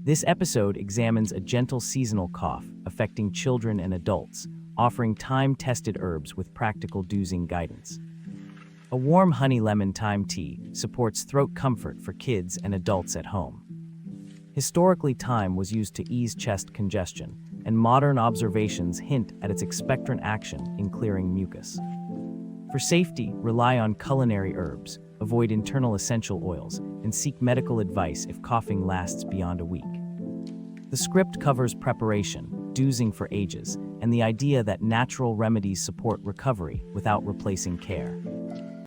This episode examines a gentle seasonal cough affecting children and adults, offering time-tested herbs with practical dosing guidance. A warm honey lemon thyme tea supports throat comfort for kids and adults at home. Historically, thyme was used to ease chest congestion, and modern observations hint at its expectorant action in clearing mucus. For safety, rely on culinary herbs, avoid internal essential oils, and seek medical advice if coughing lasts beyond a week. The script covers preparation, dosing for ages, and the idea that natural remedies support recovery without replacing care.